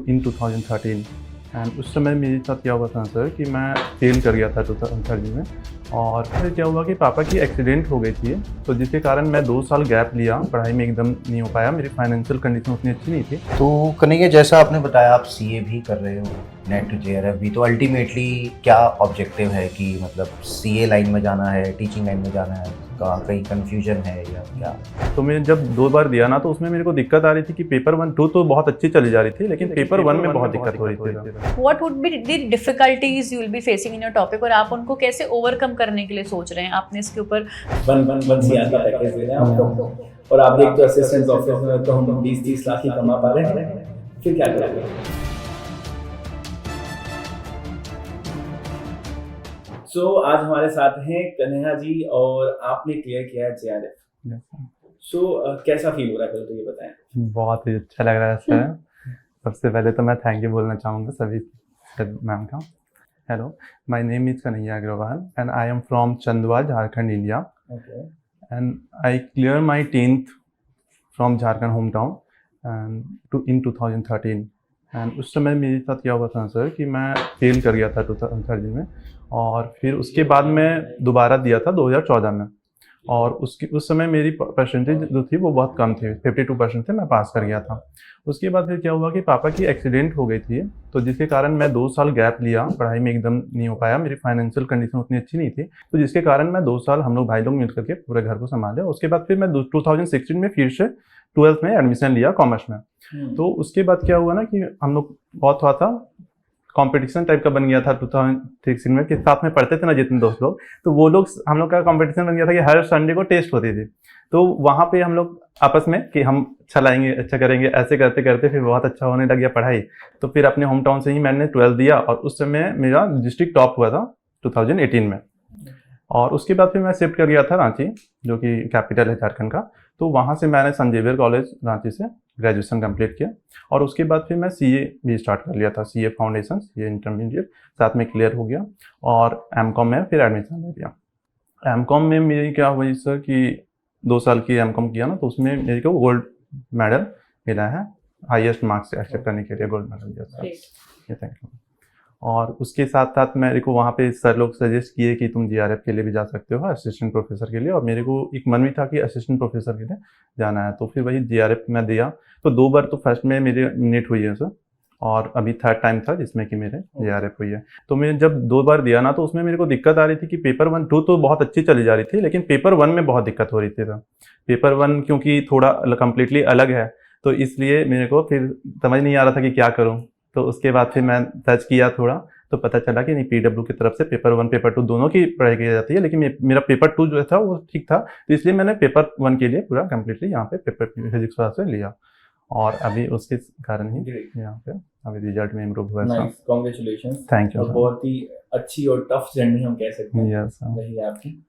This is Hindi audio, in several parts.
इन 2013 एंड उस समय मेरे साथ क्या हुआ था सर कि मैं फेल कर गया था 2013 में। और फिर क्या हुआ कि पापा की एक्सीडेंट हो गई थी, तो जिसके कारण मैं 2 साल गैप लिया, पढ़ाई में एकदम नहीं हो पाया, मेरी फाइनेंशियल कंडीशन उतनी अच्छी नहीं थी। तो कन्हैया, जैसा आपने बताया आप सीए भी कर रहे हो, नेट जेआरएफ भी, तो अल्टीमेटली क्या ऑब्जेक्टिव है कि मतलब सीए लाइन में जाना है, टीचिंग लाइन में जाना है, कहीं कंफ्यूजन है या क्या? तो मैं जब 2 बार दिया ना, तो उसमें मेरे को दिक्कत आ रही थी कि पेपर 1 2 तो बहुत अच्छी चली जा रही थी, लेकिन पेपर 1 में बहुत दिक्कत हो रही थी। What would be the difficulties you will be facing in your topic और आप उनको कैसे ओवरकम करने के लिए सोच रहे हैं? आपने इसके ऊपर वन सीआर का पैकेज दे रहे हैं आपको, और आप देखते हो असिस्टेंट प्रोफेसर में तो हम 20-30 लाख ही कमा पा रहे हैं, फिर क्या करेंगे? सो आज हमारे साथ हैं कन्हैया जी और आपने क्लियर किया है जेआरएफ। सो कैसा फील हो रहा है, पहले तो ये बताएं। बहुत ही अच्छा लग रहा है सर। सबसे पहले तो मैं थैंक यू बोलना चाहूँगा सभी मैम का। Hello, my name is Kanhaiya Agarwal and I am from Chandwa, Jharkhand, India. Okay. And I clear my 10th from Jharkhand home town and in 2013 and उस समय मेरे साथ क्या हुआ था सर कि मैं फेल कर गया था 2013 में। और फिर उसके बाद मैं दोबारा दिया था 2014 में, और उस समय मेरी परसेंटेज जो थी वो बहुत कम थी, 52% थे, मैं पास कर गया था। उसके बाद फिर क्या हुआ कि पापा की एक्सीडेंट हो गई थी, तो जिसके कारण मैं 2 साल गैप लिया, पढ़ाई में एकदम नहीं हो पाया, मेरी फाइनेंशियल कंडीशन उतनी अच्छी नहीं थी, तो जिसके कारण मैं 2 साल हम लोग भाई लोग मिल करके पूरे घर को संभाले। उसके बाद फिर मैं 2016 में फिर से 12th में एडमिशन लिया कॉमर्स में। तो उसके बाद क्या हुआ ना कि हम लोग बहुत हुआ था, कंपटीशन टाइप का बन गया था 2016 में, कि साथ में पढ़ते थे ना जितने दोस्त लोग, तो वो लोग हम लोग का कंपटीशन बन गया था कि हर संडे को टेस्ट होती थी। तो वहाँ पे हम लोग आपस में कि हम अच्छा लाएंगे, अच्छा करेंगे, ऐसे करते करते फिर बहुत अच्छा होने लग गया पढ़ाई। तो फिर अपने होम टाउन से ही मैंने 12th दिया, और उस समय मेरा डिस्ट्रिक्ट टॉप हुआ था 2018 में। और उसके बाद फिर मैं शिफ्ट कर गया था रांची, जो कि कैपिटल है झारखंड का। तो वहाँ से मैंने संत जेवियर कॉलेज रांची से ग्रेजुएशन कंप्लीट किया, और उसके बाद फिर मैं सीए भी स्टार्ट कर लिया था, सीए फाउंडेशन, सीए इंटरमीडिएट साथ में क्लियर हो गया, और एमकॉम में फिर एडमिशन ले लिया। एमकॉम में मेरी क्या हुई सर कि 2 साल की एमकॉम किया ना, तो उसमें मेरे को गोल्ड मेडल मिला है, हाईएस्ट मार्क्स से एक्सेप्ट करने के लिए गोल्ड मेडल दिया था। ये थैंक यू। और उसके साथ साथ मेरे को वहाँ पे सर लोग सजेस्ट किए कि तुम जीआरएफ के लिए भी जा सकते हो, असिस्टेंट प्रोफेसर के लिए, और मेरे को एक मन भी था कि असिस्टेंट प्रोफेसर के लिए जाना है। तो फिर वही जीआरएफ में दिया। तो 2 बार तो फर्स्ट में मेरी नीट हुई है सर, और अभी 3rd टाइम था जिसमें कि मेरे जीआरएफ हुई है। तो मैं जब 2 बार दिया ना, तो उसमें मेरे को दिक्कत आ रही थी कि पेपर 1 2 तो बहुत अच्छी चली जा रही थी, लेकिन पेपर 1 में बहुत दिक्कत हो रही थी। पेपर 1 क्योंकि थोड़ा कम्प्लीटली अलग है, तो इसलिए मेरे को फिर समझ नहीं आ रहा था कि क्या करूँ। तो उसके बाद फिर मैं सर्च किया थोड़ा, तो पता चला कि नहीं, पीडब्ल्यू की तरफ से पेपर 1 पेपर 2 दोनों की पढ़ाई की जाती है, लेकिन मेरा पेपर 2 जो था वो ठीक था, तो इसलिए मैंने पेपर 1 के लिए पूरा कम्प्लीटली यहाँ पे पेपर फिजिक्स से लिया, और अभी उसके कारण ही यहाँ पे अभी रिजल्ट में इम्प्रूव हुआ। Congratulations, thank you. बहुत ही अच्छी और टफ जर्नी हम कह सकते हैं यस रही है आपकी।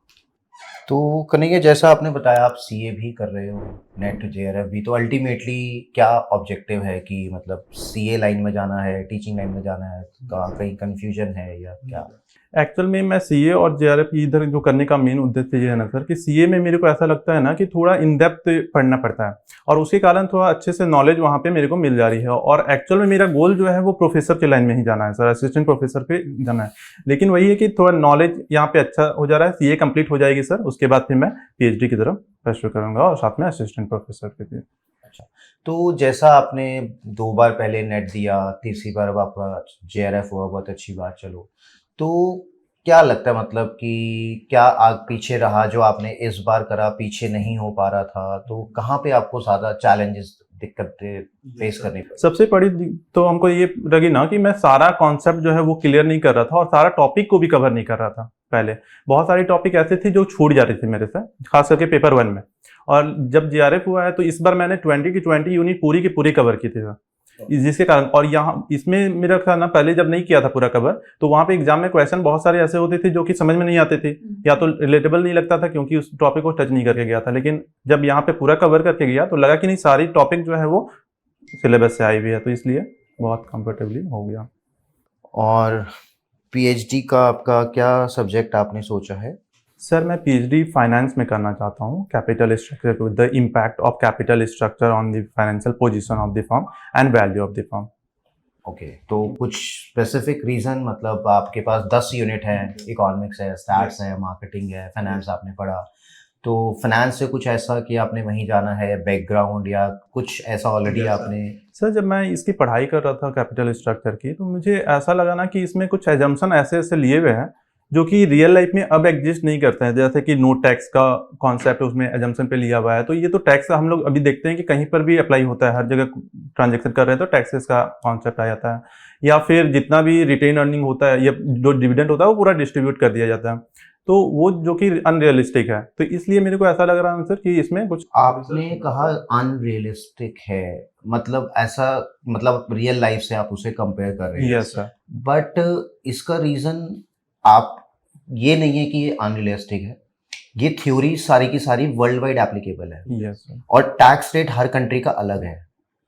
तो कन्हैया, जैसा आपने बताया आप सीए भी कर रहे हो, नेट जेआरएफ भी, तो अल्टीमेटली क्या ऑब्जेक्टिव है कि मतलब सीए लाइन में जाना है, टीचिंग लाइन में जाना है, कहीं कंफ्यूजन है या क्या? एक्चुअल में मैं सीए और जेआरएफ इधर जो करने का मेन उद्देश्य ये है ना सर कि सीए में मेरे को ऐसा लगता है ना कि थोड़ा इन डेप्थ पढ़ना पड़ता है, और उसके कारण थोड़ा अच्छे से नॉलेज वहाँ पे मेरे को मिल जा रही है। और एक्चुअल में मेरा गोल जो है वो प्रोफेसर के लाइन में ही जाना है सर, असिस्टेंट प्रोफेसर पे जाना है। लेकिन वही है कि थोड़ा नॉलेज यहाँ पे अच्छा हो जा रहा है। सीए कंप्लीट हो जाएगी सर, उसके बाद फिर मैं पीएचडी की तरफ परस्यू करूँगा, और साथ में असिस्टेंट प्रोफेसर के लिए। अच्छा, तो जैसा आपने 2 बार पहले नेट दिया, तीसरी बार अब आपका जेआरएफ हुआ, बहुत अच्छी बात। चलो, तो क्या लगता है मतलब कि क्या आग पीछे रहा जो आपने इस बार करा, पीछे नहीं हो पा रहा था, तो कहाँ पे आपको ज़्यादा चैलेंजेस, दिक्कतें फेस करनी पड़ी? सबसे बड़ी तो हमको ये लगी ना कि मैं सारा कॉन्सेप्ट जो है वो क्लियर नहीं कर रहा था, और सारा टॉपिक को भी कवर नहीं कर रहा था। पहले बहुत सारी टॉपिक ऐसे थे जो छूट जा रही थी मेरे से, खास करके पेपर 1 में। और जब जीआरएफ हुआ है तो इस बार मैंने 20 की 20 यूनिट पूरी की पूरी कवर की थी सर, जिसके कारण। और यहाँ इसमें मेरा था ना, पहले जब नहीं किया था पूरा कवर, तो वहाँ पे एग्जाम में क्वेश्चन बहुत सारे ऐसे होते थे जो कि समझ में नहीं आते थे, या तो रिलेटेबल नहीं लगता था क्योंकि उस टॉपिक को टच नहीं करके गया था। लेकिन जब यहाँ पे पूरा कवर करके गया तो लगा कि नहीं, सारी टॉपिक जो है वो सिलेबस से आई हुई है, तो इसलिए बहुत कंफर्टेबली हो गया। और पीएचडी का आपका क्या सब्जेक्ट आपने सोचा है? सर मैं पीएचडी फाइनेंस में करना चाहता हूँ, capital structure with the impact of capital structure on the financial position of the firm and value of the firm. Okay, तो कुछ स्पेसिफिक रीजन, मतलब आपके पास 10 यूनिट है, इकोनॉमिक्स है, स्टैट्स है, मार्केटिंग है, फाइनेंस आपने पढ़ा, तो फाइनेंस से कुछ ऐसा कि आपने वहीं जाना है, बैकग्राउंड या कुछ ऐसा ऑलरेडी आपने? सर जब मैं इसकी पढ़ाई कर रहा था कैपिटल स्ट्रक्चर की, तो मुझे ऐसा लगा ना कि इसमें कुछ एजम्पशन ऐसे ऐसे लिए हुए हैं जो कि रियल लाइफ में अब एग्जिस्ट नहीं करते हैं। जैसे कि नो टैक्स का कॉन्सेप्ट उसमें एजम्पशन पे लिया हुआ है, तो ये तो टैक्स हम लोग अभी देखते हैं कि कहीं पर भी अप्लाई होता है, हर जगह ट्रांजेक्शन कर रहे हैं तो टैक्सेस का कॉन्सेप्ट आ जाता है। या फिर जितना भी रिटेन अर्निंग होता है या जो डिविडेंड होता है वो पूरा डिस्ट्रीब्यूट कर दिया जाता है, तो वो जो कि अनरियलिस्टिक है। तो इसलिए मेरे को ऐसा लग रहा है सर कि इसमें कुछ आपने कहा अनरियलिस्टिक है, मतलब ऐसा, मतलब रियल लाइफ से आप उसे कंपेयर कर रहे हैं। Yes sir. बट इसका रीजन आप ये नहीं है कि ये अनरियलिस्टिक है, ये थ्योरी सारी की सारी वर्ल्ड वाइड एप्लीकेबल है, यस सर। और टैक्स रेट हर कंट्री का अलग है।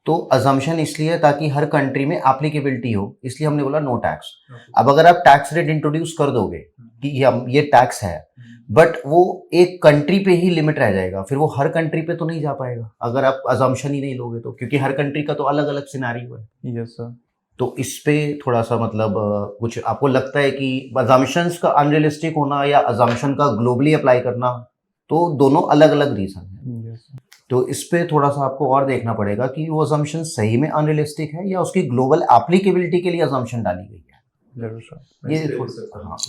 तो अजम्पशन इसलिए है ताकि हर कंट्री में एप्लीकेबिलिटी हो, इसलिए हमने बोला नो टैक्स। अब अगर आप टैक्स रेट इंट्रोड्यूस कर दोगे कि ये टैक्स है, बट वो एक कंट्री पे ही लिमिट रह जाएगा, फिर वो हर कंट्री पे तो नहीं जा पाएगा अगर आप अजम्पशन ही नहीं लोगे तो, क्योंकि हर कंट्री का तो अलग अलग सिनेरियो है। Yes sir. तो इस पे थोड़ा सा मतलब कुछ आपको लगता है कि अजम्पशंस का अनरियलिस्टिक होना या अजम्पशन का ग्लोबली अप्लाई करना, तो दोनों अलग अलग रीजन है। Yes sir. तो इस पे थोड़ा सा आपको और देखना पड़ेगा कि वो अजम्पशन सही में अनरियलिस्टिक है या उसकी ग्लोबल एप्लीकेबिलिटी के लिए अजम्पशन डाली गई है। जरूर सर। ये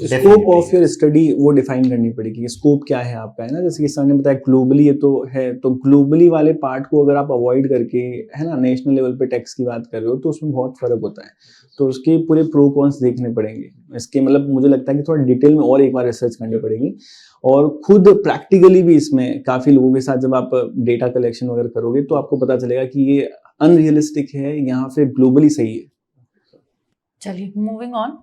स्कोप ऑफ योर स्टडी वो डिफाइन करनी पड़ेगी कि स्कोप क्या है आपका, है ना। जैसे कि सर ने बताया ग्लोबली ये तो है, तो ग्लोबली वाले पार्ट को अगर आप अवॉइड करके, है ना, नेशनल लेवल पे टैक्स की बात कर रहे हो तो उसमें बहुत फर्क होता है। तो उसके पूरे प्रो कॉन्स देखने पड़ेंगे इसके, मतलब मुझे लगता है कि थोड़ा डिटेल में और एक बार रिसर्च करनी पड़ेगी, और खुद प्रैक्टिकली भी इसमें काफी लोगों के साथ जब आप डेटा कलेक्शन वगैरह करोगे तो आपको पता चलेगा कि ये अनरियलिस्टिक है या फिर ग्लोबली सही है। चलिए moving on.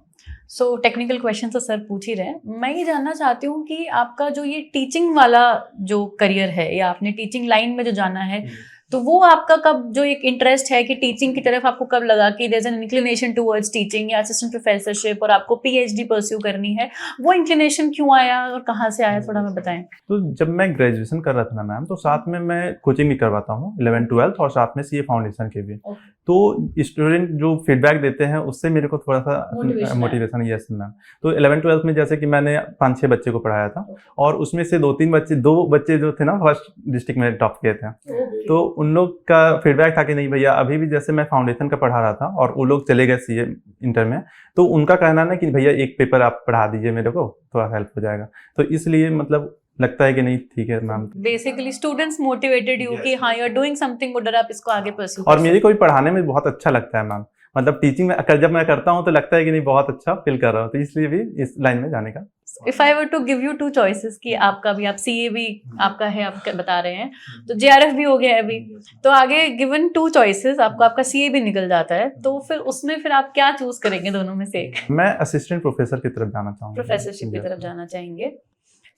So technical question तो सर पूछ ही रहे हैं। मैं ये जानना चाहती हूँ कि आपका जो ये टीचिंग वाला जो करियर है या आपने टीचिंग लाइन में जो जाना है, तो वो आपका कब जो एक इंटरेस्ट है कि टीचिंग की तरफ आपको कब लगा कि there is an inclination towards teaching या असिस्टेंट प्रोफेसरशिप और आपको पीएचडी परस्यू करनी है, वो इंक्लिनेशन क्यों आया और कहाँ से आया, थोड़ा हमें बताएं। तो जब मैं ग्रेजुएशन कर रहा था ना मैम, तो साथ में मैं कोचिंग भी करवाता हूँ 11th 12th और साथ में सीए फाउंडेशन के भी। तो स्टूडेंट जो फीडबैक देते हैं उससे मेरे को थोड़ा सा मोटिवेशन, यस मैम। तो 11th 12th में जैसे कि मैंने 5-6 बच्चे को पढ़ाया था, और उसमें से 2 बच्चे जो थे ना फर्स्ट डिस्ट्रिक्ट में टॉप किए थे। तो उन लोग का फीडबैक था कि नहीं भैया, अभी भी जैसे मैं फाउंडेशन का पढ़ा रहा था और वो लोग चले गए सीए इंटर में, तो उनका कहना ना कि भैया एक पेपर आप पढ़ा दीजिए मेरे को, थोड़ा हेल्प हो जाएगा। तो इसलिए मतलब लगता है कि नहीं ठीक है ma'am. Basically students motivated you कि हाँ you are doing something good और आप इसको आगे परस्यू। और मेरे को भी पढ़ाने में बहुत अच्छा लगता है मैम, मतलब टीचिंग में जब मैं करता हूँ तो लगता है कि नहीं बहुत अच्छा फील कर रहा हूँ, तो इसलिए भी इस लाइन में जाने का। If I were to give you 2 choices कि आपका भी, आप सीए भी आपका है, आप बता रहे हैं, तो जेआरएफ भी हो गया है अभी, तो आगे गिवन 2 चॉइसेस आपको आपका सीए भी निकल जाता है, तो फिर उसमें फिर आप क्या चूज करेंगे दोनों में से एक? मैं असिस्टेंट प्रोफेसर की तरफ जाना चाहूँगा, प्रोफेसरशिप की तरफ जाना चाहेंगे।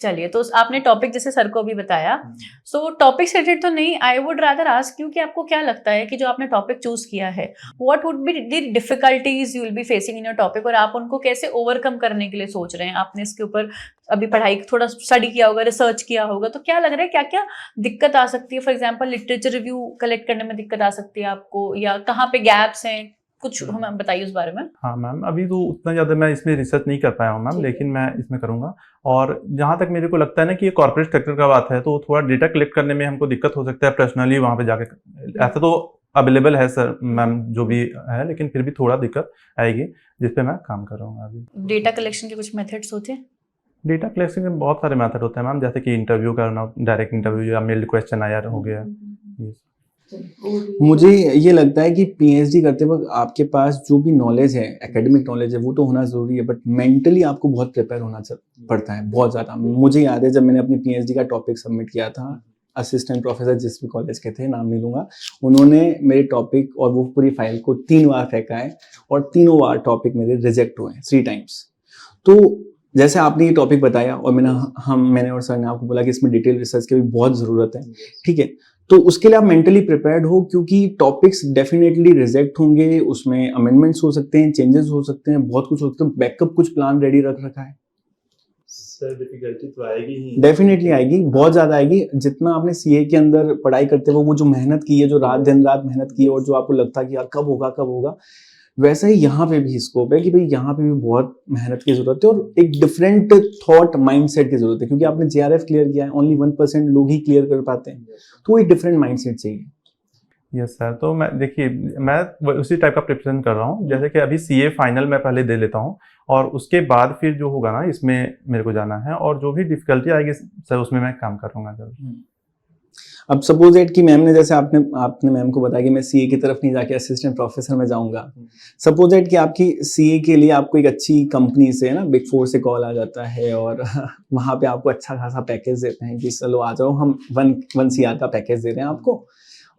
चलिए, तो आपने टॉपिक जैसे सर को भी बताया, सो टॉपिक से रिलेटेड तो नहीं, I would rather ask you कि आपको क्या लगता है कि जो आपने टॉपिक चूज किया है, what would be the difficulties you will be facing in your topic, और आप उनको कैसे ओवरकम करने के लिए सोच रहे हैं? आपने इसके ऊपर अभी पढ़ाई थोड़ा स्टडी किया होगा, रिसर्च किया होगा, तो क्या लग रहा है क्या क्या दिक्कत आ सकती है? For example literature review collect करने में दिक्कत आ सकती है आपको, या कहाँ पे गैप्स हैं, कुछ हमें बताइए उस बारे में। हाँ मैम, अभी तो उतना ज़्यादा मैं इसमें रिसर्च नहीं कर पाया हूँ मैम, लेकिन मैं इसमें करूँगा। और जहाँ तक मेरे को लगता है ना कि ये कॉर्पोरेट सेक्टर का बात है, तो थोड़ा डेटा कलेक्ट करने में हमको दिक्कत हो सकता है पर्सनली वहाँ पे जाके। ऐसा तो अवेलेबल है सर मैम जो भी है, लेकिन फिर भी थोड़ा दिक्कत आएगी, जिस पे मैं काम कर रहा हूँ अभी। डेटा कलेक्शन के कुछ मेथड्स होते हैं? डेटा कलेक्शन के बहुत सारे मेथड होते हैं मैम, जैसे कि इंटरव्यू करना, डायरेक्ट इंटरव्यू या मेल्ड क्वेश्चन आयर हो गया। मुझे ये लगता है कि पीएचडी करते वक्त आपके पास जो भी नॉलेज है, एकेडमिक नॉलेज है, वो तो होना ज़रूरी है, बट मेंटली आपको बहुत प्रिपेयर होना पड़ता है, बहुत ज़्यादा। मुझे याद है जब मैंने अपनी पीएचडी का टॉपिक सबमिट किया था, असिस्टेंट प्रोफेसर जिस भी कॉलेज के थे, नाम नहीं लूँगा, उन्होंने मेरे टॉपिक और वो पूरी फाइल को 3 बार फेंका है, और तीनों बार टॉपिक मेरे रिजेक्ट हुए हैं 3 टाइम्स। तो जैसे आपने ये टॉपिक बताया और मैंने और सर ने आपको बोला कि इसमें डिटेल रिसर्च की भी बहुत ज़रूरत है, ठीक है, तो उसके लिए आप मेंटली प्रिपेयर्ड हो, क्योंकि टॉपिक्स डेफिनेटली रिजेक्ट होंगे, उसमें अमेंडमेंट्स हो सकते हैं, चेंजेस हो सकते हैं, बहुत कुछ हो सकता है। बैकअप कुछ प्लान रेडी रख रखा है? सर डिफिकल्टी तो आएगी ही, डेफिनेटली आएगी, बहुत ज़्यादा आएगी। जितना आपने सीए के अंदर पढ़ाई करते हुए वो जो मेहनत की है, जो दिन रात मेहनत की है, और जो आपको लगता है कि यार कब होगा, वैसा ही यहाँ पे भी स्कोप है कि भाई यहाँ पे भी बहुत मेहनत की जरूरत है और एक डिफरेंट थॉट माइंडसेट की जरूरत है, क्योंकि आपने JRF क्लियर किया है, ओनली 1% लोग ही क्लियर कर पाते हैं, तो एक डिफरेंट माइंडसेट चाहिए। यस सर, तो मैं देखिए मैं उसी टाइप का प्रिपरेशन कर रहा हूँ, जैसे कि अभी CA फाइनल मैं पहले दे लेता हूँ और उसके बाद फिर जो होगा ना इसमें मेरे को जाना है, और जो भी डिफिकल्टी आएगी सर उसमें मैं काम करूँगा जल्द। अब सपोज इट कि मैम ने जैसे आपने मैम को बताया कि मैं CA की तरफ नहीं जाके असिस्टेंट प्रोफेसर में जाऊंगा। सपोज इट कि आपकी CA के लिए आपको एक अच्छी कंपनी से ना Big 4 से कॉल आ जाता है और वहाँ पे आपको अच्छा खासा पैकेज देते हैं कि चलो आ जाओ, हम 1 CR का पैकेज दे रहे हैं आपको,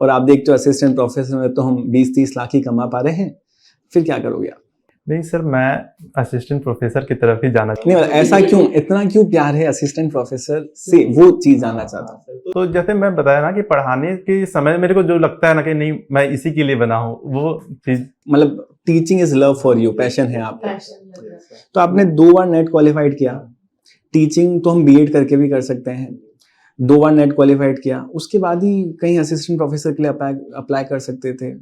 और आप देखते हो असिस्टेंट प्रोफेसर में तो हम 20-30 लाख ही कमा पा रहे हैं, फिर क्या करोगे आप? नहीं सर, मैं असिस्टेंट प्रोफेसर की तरफ ही जाना नहीं, ऐसा क्यों, इतना क्यों प्यार है असिस्टेंट प्रोफेसर से, वो चीज जानना चाहता हूँ। तो जैसे मैं बताया ना कि पढ़ाने के समय मेरे को जो लगता है ना कि नहीं मैं इसी के लिए बना हूँ, वो चीज मतलब teaching is love for you, passion है आपका। तो आपने 2 बार नेट क्वालिफाइड किया, टीचिंग तो हम B.Ed करके भी कर सकते हैं, 2 बार नेट क्वालिफाइड किया, उसके बाद ही कहीं असिस्टेंट प्रोफेसर के लिए अप्लाई कर सकते थे।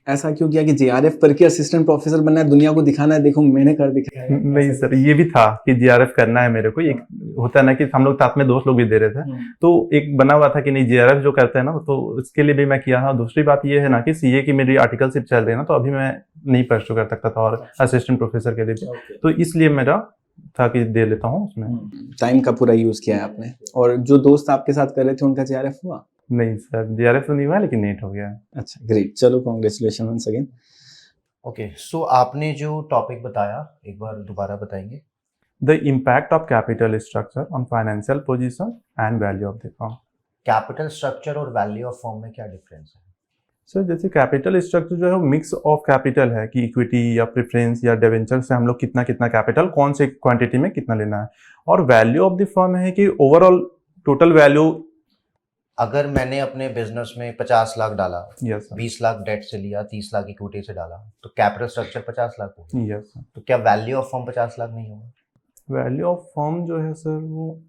ऐसा क्यों किया कि JRF करके असिस्टेंट प्रोफेसर बनना है, दुनिया को दिखाना है, देखो मैंने कर दिखाया? नहीं सर, ये भी था कि JRF करना है मेरे को। एक होता है ना कि हम लोग साथ में दोस्त लोग भी दे रहे थे, तो एक बना हुआ था कि नहीं JRF जो करते हैं ना, तो उसके लिए भी मैं किया था। दूसरी बात ये है ना कि CA की मेरी आर्टिकलशिप चल रही है ना, तो अभी मैं नहीं परस्यू कर सकता था और असिस्टेंट प्रोफेसर के लिए, तो इसलिए मेरा था कि दे लेता हूँ उसमें। टाइम का पूरा यूज किया है आपने। और जो दोस्त आपके साथ कर रहे थे उनका JRF हुआ? नहीं सर, JRF तो नहीं हुआ, लेकिन नेट हो गया। अच्छा, ग्रेट, चलो कांग्रेचुलेशन वंस अगेन। ओके, सो आपने जो टॉपिक बताया एक बार दोबारा बताएंगे? The impact of capital structure on financial position and value of the firm. Capital structure और वैल्यू ऑफ फर्म में क्या डिफरेंस है? सर जैसे कैपिटल स्ट्रक्चर जो है मिक्स ऑफ कैपिटल है कि इक्विटी या प्रेफरेंस या डिवेंचर से हम लोग कितना कितना कैपिटल कौन से क्वांटिटी में कितना लेना है, और वैल्यू ऑफ द फर्म है कि ओवरऑल टोटल वैल्यू। अगर मैंने अपने बिजनेस में 50 लाख डाला, यस सर। 20 लाख डेट से लिया, 30 लाख इक्विटी से डाला, तो कैपिटल स्ट्रक्चर 50 लाख होगा। Yes sir. तो क्या वैल्यू ऑफ फर्म 50 लाख नहीं होगा? वैल्यू ऑफ फर्म जो है सर वो,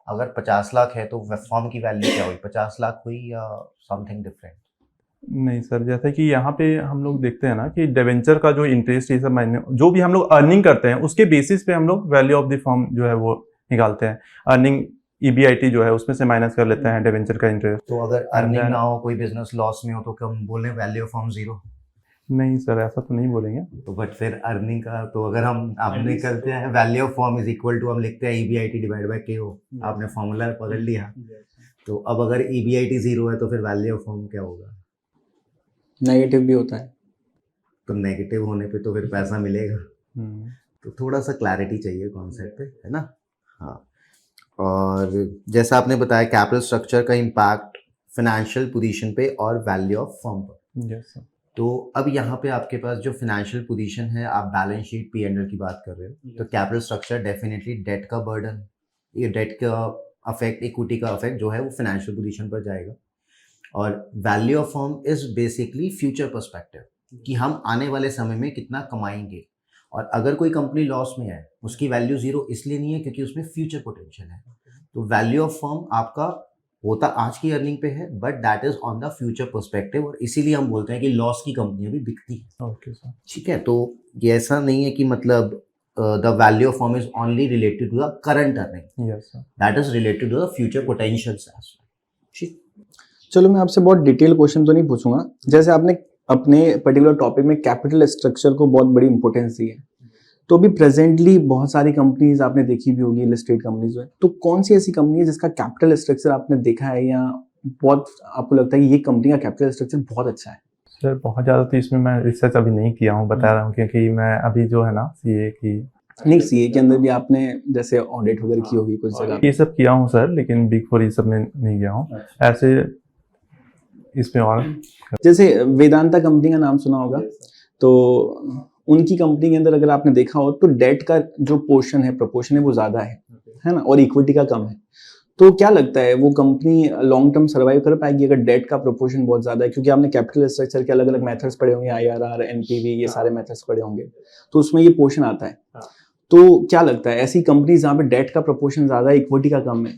अगर 50 लाख है तो फर्म की वैल्यू क्या हुई, 50 लाख हुई या समथिंग डिफरेंट? नहीं सर, जैसे कि यहाँ पे हम लोग देखते हैं ना कि डिवेंचर का जो इंटरेस्ट ये सब महीने जो भी हम लोग अर्निंग करते हैं उसके बेसिस पे हम लोग वैल्यू ऑफ द फर्म जो है वो निकालते हैं। अर्निंग EBIT जो है उसमें से माइनस कर लेते हैं डिवेंचर का इंटरेस्ट। तो अगर अर्निंग ना हो, कोई बिजनेस लॉस में हो, तो क्या हम बोल रहे हैं वैल्यू ऑफ फर्म 0? नहीं सर, ऐसा तो नहीं बोलेंगे। तो बट फिर अर्निंग का तो अगर हम आपने करते हैं value of firm is equal to, हम लिखते हैं EBIT डिवाइड बाय KO, आपने फॉर्मूला पकड़ लिया। तो अब अगर EBIT 0 है तो फिर वैल्यू ऑफ फर्म क्या होगा? नेगेटिव भी होता है। तो नेगेटिव होने पे तो फिर पैसा मिलेगा। तो थोड़ा सा क्लैरिटी चाहिए कॉन्सेप्ट पे, है ना? हाँ, और जैसा आपने बताया कैपिटल स्ट्रक्चर का इम्पैक्ट फाइनेंशियल पोजीशन पे और वैल्यू ऑफ फर्म पर। Yes sir. तो अब यहाँ पे आपके पास जो फाइनेंशियल पोजीशन है, आप बैलेंस शीट P&L की बात कर रहे हो, तो कैपिटल स्ट्रक्चर डेफिनेटली डेट का बर्डन, ये डेट का अफेक्ट, इक्विटी का अफेक्ट जो है वो फाइनेंशियल पोजीशन पर जाएगा। और value of firm is basically future perspective कि हम आने वाले समय में कितना कमाएंगे। और अगर कोई कंपनी लॉस में है, उसकी वैल्यू 0 इसलिए नहीं है क्योंकि उसमें फ्यूचर पोटेंशियल है। तो वैल्यू ऑफ फर्म आपका होता आज की अर्निंग पे है, but that is on the future perspective, और इसीलिए हम बोलते हैं कि लॉस की कंपनियां भी बिकती है। Okay sir. ठीक है, तो ये ऐसा नहीं है कि मतलब the value of firm is only related to the current earning, yes sir, that is related to the future potentials as well. ठीक, चलो मैं आपसे बहुत डिटेल क्वेश्चन तो नहीं पूछूंगा, जैसे आपने अपने पर्टिकुलर टॉपिक में कैपिटल स्ट्रक्चर को बहुत बड़ी इंपॉर्टेंस दी है, तो भी प्रेजेंटली बहुत सारी कंपनीज आपने देखी भी होगी, लिस्टेड कंपनीज में, तो कौन सी ऐसी कंपनी है जिसका कैपिटल स्ट्रक्चर आपने देखा है या बहुत आपको लगता है कि ये कंपनी का कैपिटल स्ट्रक्चर बहुत अच्छा है? सर बहुत ज़्यादा तो इसमें मैं रिसर्च अभी नहीं किया हूँ, बता रहा हूँ, क्योंकि मैं अभी जो है ना CA की नहीं, CA के अंदर भी आपने जैसे ऑडिट वगैरह की होगी कुछ जगह? ये सब किया हूँ सर, लेकिन Big 4 ये सब में नहीं गया हूँ। ऐसे इसमें और जैसे वेदांता कंपनी का नाम सुना होगा, तो उनकी कंपनी के अंदर अगर आपने देखा हो तो डेट का जो पोर्शन है, प्रोपोर्शन है, वो ज्यादा है ना, और इक्विटी का कम है। तो क्या लगता है वो कंपनी लॉन्ग टर्म सर्वाइव कर पाएगी अगर डेट का प्रोपोर्शन बहुत ज्यादा है? क्योंकि आपने कैपिटल स्ट्रक्चर के अलग अलग मेथड्स पढ़े होंगे, IRR, NPV, ये सारे मेथड्स पढ़े होंगे, तो उसमें ये पोर्शन आता है। तो क्या लगता है ऐसी कंपनी जहाँ पे डेट का प्रोपोर्शन ज्यादा है, इक्विटी का कम है,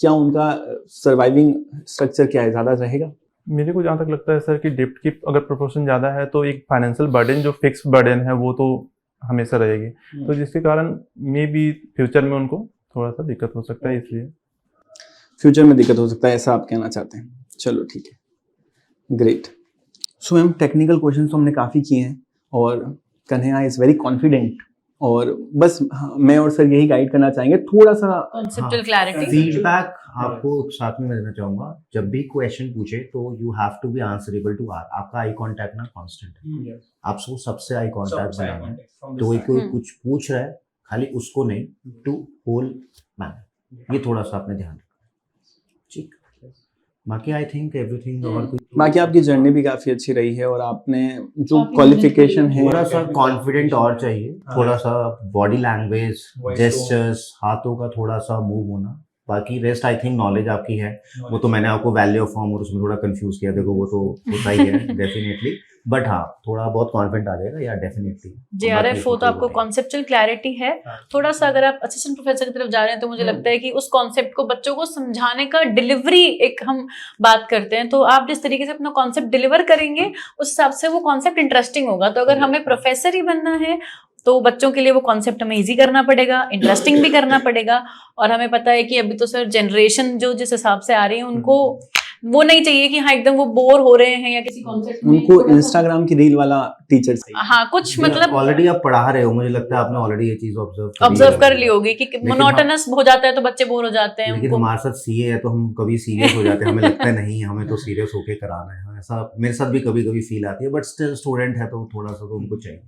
क्या उनका सर्वाइविंग स्ट्रक्चर क्या है, ज्यादा रहेगा? मेरे को जहाँ तक लगता है सर कि डेप्ट की अगर प्रोपोर्शन ज़्यादा है तो एक फाइनेंशियल बर्डन जो फिक्स बर्डन है वो तो हमेशा रहेगी, तो जिसके कारण मे बी फ्यूचर में उनको थोड़ा सा दिक्कत हो सकता है, इसलिए फ्यूचर में दिक्कत हो सकता है, ऐसा आप कहना चाहते हैं। चलो ठीक है, great. So ma'am technical question तो हमने काफ़ी किए हैं और कन्हैया इज़ वेरी कॉन्फिडेंट, और बस मैं और सर यही गाइड करना चाहेंगे थोड़ा सा कॉन्सेप्चुअल क्लैरिटी। फीडबैक आपको साथ में मैं देना चाहूंगा, जब भी क्वेश्चन पूछे तो you have to be answerable to are. आपका आई कांटेक्ट ना कांस्टेंट है, आपको सबसे आई कांटेक्ट बनाना है। तो कोई कुछ पूछ रहा है खाली उसको नहीं, टू होल मैन, ये थोड़ा सा आपने ध्यान रखना, ठीक। बाकी आई थिंक एवरीथिंग, और कुछ बाकी आपकी जर्नी भी काफ़ी अच्छी रही है और आपने जो क्वालिफिकेशन है थोड़ा सा कॉन्फिडेंट और चाहिए, थोड़ा सा बॉडी लैंग्वेज, जेस्चर्स, हाथों का थोड़ा सा मूव होना। बाकी रेस्ट आई थिंक नॉलेज आपकी है, वो तो मैंने आपको वैल्यू ऑफ फॉर्म और उसमें थोड़ा कंफ्यूज किया, देखो वो तो होता ही है डेफिनेटली, बट हाँ थोड़ा बहुत कॉन्फिडेंट आ जाएगा या डेफिनेटली। JRF हो तो आपको कॉन्सेप्चुअल क्लैरिटी है, थोड़ा सा अगर आप असिस्टेंट प्रोफेसर की तरफ जा रहे हैं तो मुझे लगता है कि उस कॉन्सेप्ट को बच्चों को समझाने का डिलीवरी एक हम बात करते हैं, तो आप जिस तरीके से अपना कॉन्सेप्ट डिलीवर करेंगे उस हिसाब से वो कॉन्सेप्ट इंटरेस्टिंग होगा। तो अगर हमें प्रोफेसर ही बनना है तो बच्चों के लिए वो कॉन्सेप्ट हमें इजी करना पड़ेगा, इंटरेस्टिंग भी करना पड़ेगा। और हमें पता है कि अभी तो सर जनरेशन जो जिस हिसाब से आ रही है उनको वो नहीं चाहिए कि हाँ एकदम वो बोर हो रहे हैं या किसी कॉन्सेप्ट में, उनको इंस्टाग्राम की रील वाला टीचर चाहिए। हाँ कुछ मतलब ऑलरेडी आप पढ़ा रहे हो, मुझे लगता है आपने ऑलरेडी ये चीज ऑब्जर्व कर ली होगी कि मोनोटोनस हो जाता है तो बच्चे बोर हो जाते हैं। लेकिन उनको हमारे साथ सीए है तो हम कभी सीरियस हो जाते हैं, हमें लगता है नहीं हमें तो सीरियस होके कराना है, ऐसा मेरे साथ भी कभी कभी फील आती है, बट स्टिल स्टूडेंट है तो थोड़ा सा तो उनको चाहिए।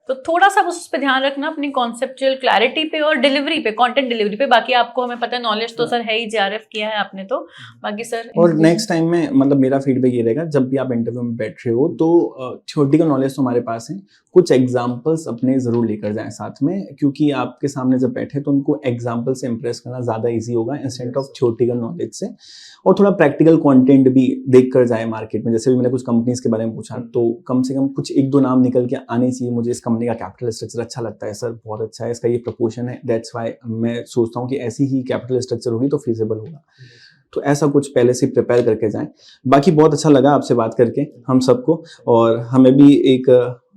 तो थोड़ा सा बस उस पर ध्यान रखना अपनी कॉन्सेप्चुअल क्लैरिटी पे और डिलीवरी पे, कंटेंट डिलीवरी पे। बाकी आपको हमें पता है नॉलेज तो सर है ही, JRF किया है आपने तो, बाकी सर और नेक्स्ट टाइम में मतलब मेरा फीडबैक ये रहेगा, जब भी आप इंटरव्यू में बैठ रहे हो तो थ्योरेटिकल नॉलेज तो हमारे पास है, कुछ एग्जांपल्स अपने ज़रूर लेकर जाएं साथ में, क्योंकि आपके सामने जब बैठे तो उनको एग्जांपल से इंप्रेस करना ज़्यादा इजी होगा इंस्टेड ऑफ थ्योरेटिकल नॉलेज से। और थोड़ा प्रैक्टिकल कंटेंट भी देख कर जाए मार्केट में, जैसे भी मैंने कुछ कंपनीज के बारे में पूछा तो कम से कम कुछ एक दो नाम निकल के आने चाहिए, मुझे इस कंपनी का कैपिटल स्ट्रक्चर अच्छा लगता है सर, बहुत अच्छा है, इसका ये प्रपोर्शन है, दैट्स वाई मैं सोचता हूँ कि ऐसी ही कैपिटल स्ट्रक्चर होगी तो फीजिबल होगा। तो ऐसा कुछ पहले से प्रिपेयर करके जाएं। बाकी बहुत अच्छा लगा आपसे बात करके हम सबको, और हमें भी एक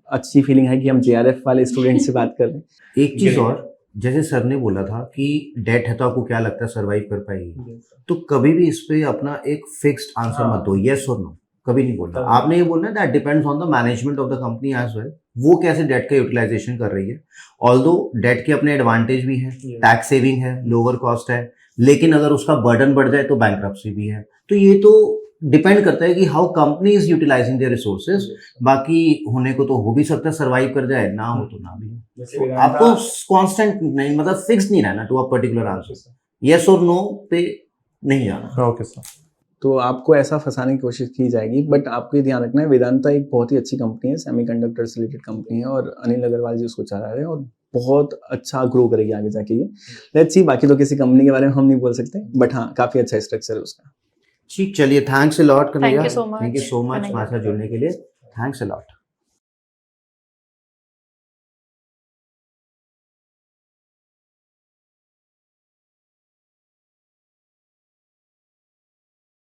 अच्छी फीलिंग है कि हम JRF वाले स्टूडेंट से बात कर रहे हैं। एक चीज और, जैसे सर ने बोला था कि डेट है तो आपको क्या लगता है सर्वाइव कर पाएगी, तो कभी भी इस पे अपना एक फिक्स्ड आंसर मत दो, यस और नो, कभी नहीं बोलना। आपने ये बोलना that depends on the management of the company as well, वो कैसे डेट का यूटिलाइजेशन कर रही है। ऑल्दो डेट के अपने एडवांटेज भी है, टैक्स सेविंग है, लोअर कॉस्ट है, लेकिन अगर उसका बर्डन बढ़ जाए तो बैंक्रप्सी भी है। तो ये तो डिपेंड करता है कि how company is utilising their resources. बाकी होने को तो हो भी सकता है सर्वाइव कर जाए, ना हो तो ना भी। तो आपको कांस्टेंट नहीं, मतलब फिक्स नहीं रहना to a particular answer, yes और नो पे नहीं जाना। Okay sir. तो आपको ऐसा फंसाने की कोशिश की जाएगी, बट आपको ये ध्यान रखना है वेदांता एक बहुत ही अच्छी कंपनी है, सेमीकंडक्टर से रिलेटेड कंपनी है, और अनिल अग्रवाल जी उसको चला रहे हैं और बहुत अच्छा ग्रो करेगी आगे जाके ये। लेट्स सी, बाकी तो किसी कंपनी के बारे में हम नहीं बोल सकते, बट हाँ काफी अच्छा स्ट्रक्चर है उसका। ठीक, चलिए thanks a lot Kanhaiya, Thank you so much. Thank you so much Kanhaiya. हमारे साथ जुड़ने के लिए, थैंक्स अ लॉट।